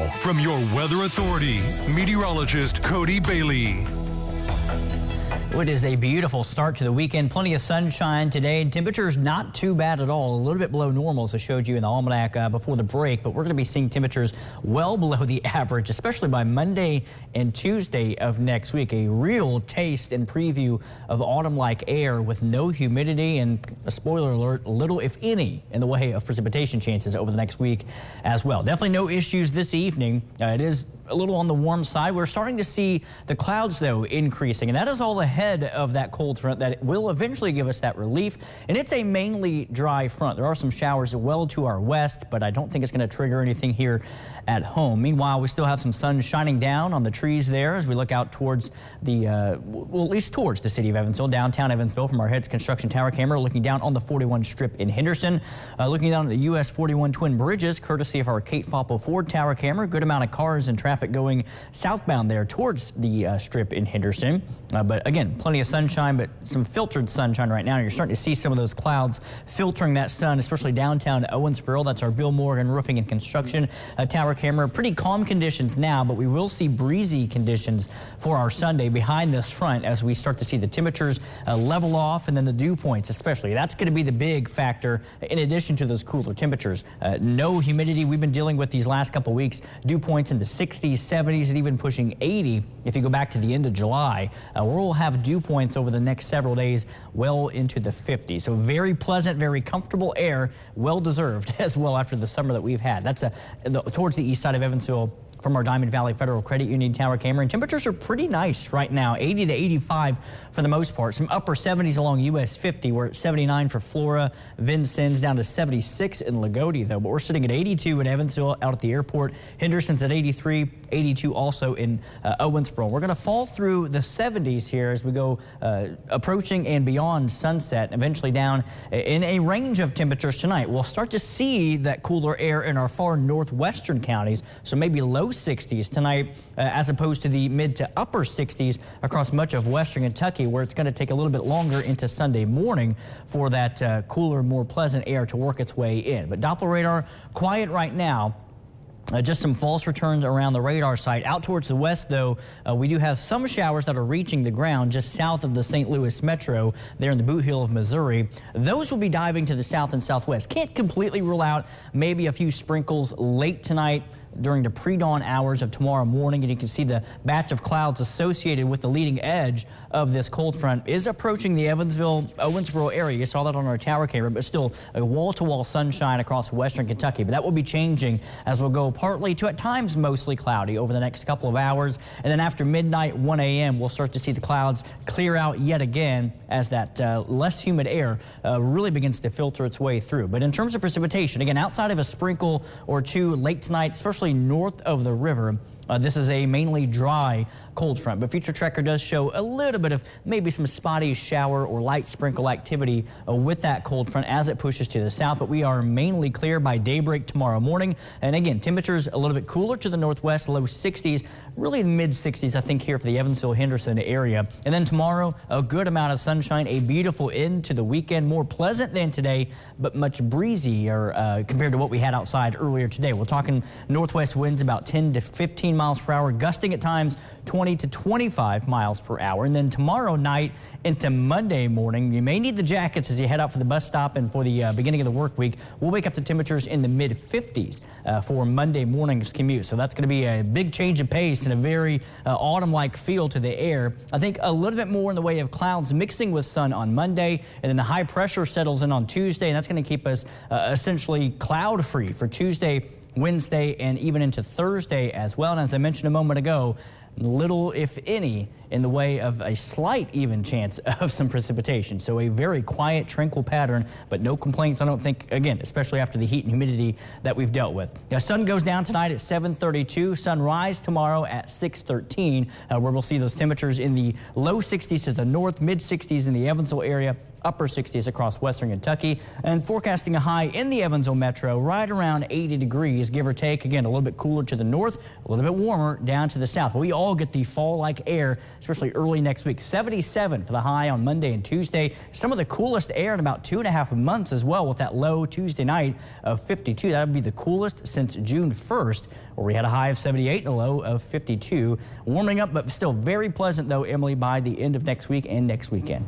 Now, from your Weather Authority, meteorologist Cody Bailey. It is a beautiful start to the weekend. Plenty of sunshine today. Temperatures not too bad at all. A little bit below normal, as I showed you in the almanac before the break. But we're going to be seeing temperatures well below the average, especially by Monday and Tuesday of next week. A real taste and preview of autumn-like air with no humidity and, a spoiler alert, little, if any, in the way of precipitation chances over the next week as well. Definitely no issues this evening. It is a little on the warm side. We're starting to see the clouds, though, increasing, and that is all ahead of that cold front that will eventually give us that relief. And it's a mainly dry front. There are some showers well to our west, but I don't think it's going to trigger anything here at home. Meanwhile, we still have some sun shining down on the trees there as we look out towards the, well, at least towards the city of Evansville, downtown Evansville, from our Heads Construction Tower camera, looking down on the 41 strip in Henderson, looking down at the US 41 twin bridges, courtesy of our Kate Foppo Ford Tower camera. Good amount of cars and traffic going southbound there towards the strip in Henderson. But again, plenty of sunshine, but some filtered sunshine right now. You're starting to see some of those clouds filtering that sun, especially downtown Owensboro. That's our Bill Morgan Roofing and Construction Tower camera. Pretty calm conditions now, but we will see breezy conditions for our Sunday behind this front as we start to see the temperatures level off, and then the dew points especially. That's going to be the big factor in addition to those cooler temperatures. No humidity we've been dealing with these last couple weeks. Dew points in the 60s, 70s, and even pushing 80 if you go back to the end of July. We'll have dew points over the next several days well into the 50s. So very pleasant, very comfortable air, well deserved as well after the summer that we've had. That's towards the east side of Evansville from our Diamond Valley Federal Credit Union Tower camera. And temperatures are pretty nice right now, 80 to 85 for the most part. Some upper 70s along US 50. We're at 79 for Flora, Vincennes, down to 76 in Lagodi, though. But we're sitting at 82 in Evansville out at the airport. Henderson's at 83, 82 also in Owensboro. We're going to fall through the 70s here as we go approaching and beyond sunset, eventually down in a range of temperatures tonight. We'll start to see that cooler air in our far northwestern counties, so maybe low 60s tonight as opposed to the mid to upper 60s across much of western Kentucky, where it's going to take a little bit longer into Sunday morning for that cooler, more pleasant air to work its way in. But Doppler radar quiet right now. Just some false returns around the radar site. Out towards the west, though, we do have some showers that are reaching the ground just south of the St. Louis Metro there in the Boot Heel of Missouri. Those will be diving to the south and southwest. Can't completely rule out maybe a few sprinkles late tonight during the pre-dawn hours of tomorrow morning, and you can see the batch of clouds associated with the leading edge of this cold front is approaching the Evansville-Owensboro area. You saw that on our tower camera, but still a wall-to-wall sunshine across western Kentucky. But that will be changing as we'll go partly to, at times, mostly cloudy over the next couple of hours. And then after midnight, 1 a.m., we'll start to see the clouds clear out yet again as that less humid air really begins to filter its way through. But in terms of precipitation, again, outside of a sprinkle or two late tonight, especially north of the river, this is a mainly dry cold front, but Future Tracker does show a little bit of maybe some spotty shower or light sprinkle activity with that cold front as it pushes to the south. But we are mainly clear by daybreak tomorrow morning. And again, temperatures a little bit cooler to the northwest, low 60s, really mid 60s, I think, here for the Evansville-Henderson area. And then tomorrow, a good amount of sunshine, a beautiful end to the weekend, more pleasant than today, but much breezier compared to what we had outside earlier today. We're talking northwest winds about 10 to 15 miles per hour, gusting at times 20 to 25 miles per hour. And then tomorrow night into Monday morning, you may need the jackets as you head out for the bus stop and for the beginning of the work week. We'll wake up to temperatures in the mid 50s for Monday morning's commute. So that's going to be a big change of pace and a very autumn-like feel to the air. I think a little bit more in the way of clouds mixing with sun on Monday, and then the high pressure settles in on Tuesday, and that's going to keep us essentially cloud-free for Tuesday, Wednesday, and even into Thursday as well. And as I mentioned a moment ago, little, if any, in the way of a slight even chance of some precipitation. So a very quiet, tranquil pattern, but no complaints, I don't think, again, especially after the heat and humidity that we've dealt with. The sun goes down tonight at 7:32, sunrise tomorrow at 6:13, where we'll see those temperatures in the low 60s to the north, mid 60s in the Evansville area, upper 60s across western Kentucky, and forecasting a high in the Evansville metro right around 80 degrees, give or take. Again, a little bit cooler to the north, a little bit warmer down to the south. But we all get the fall-like air, especially early next week. 77 for the high on Monday and Tuesday. Some of the coolest air in about 2.5 months as well, with that low Tuesday night of 52. That would be the coolest since June 1st. where we had a high of 78 and a low of 52. Warming up, but still very pleasant, though, Emily, by the end of next week and next weekend.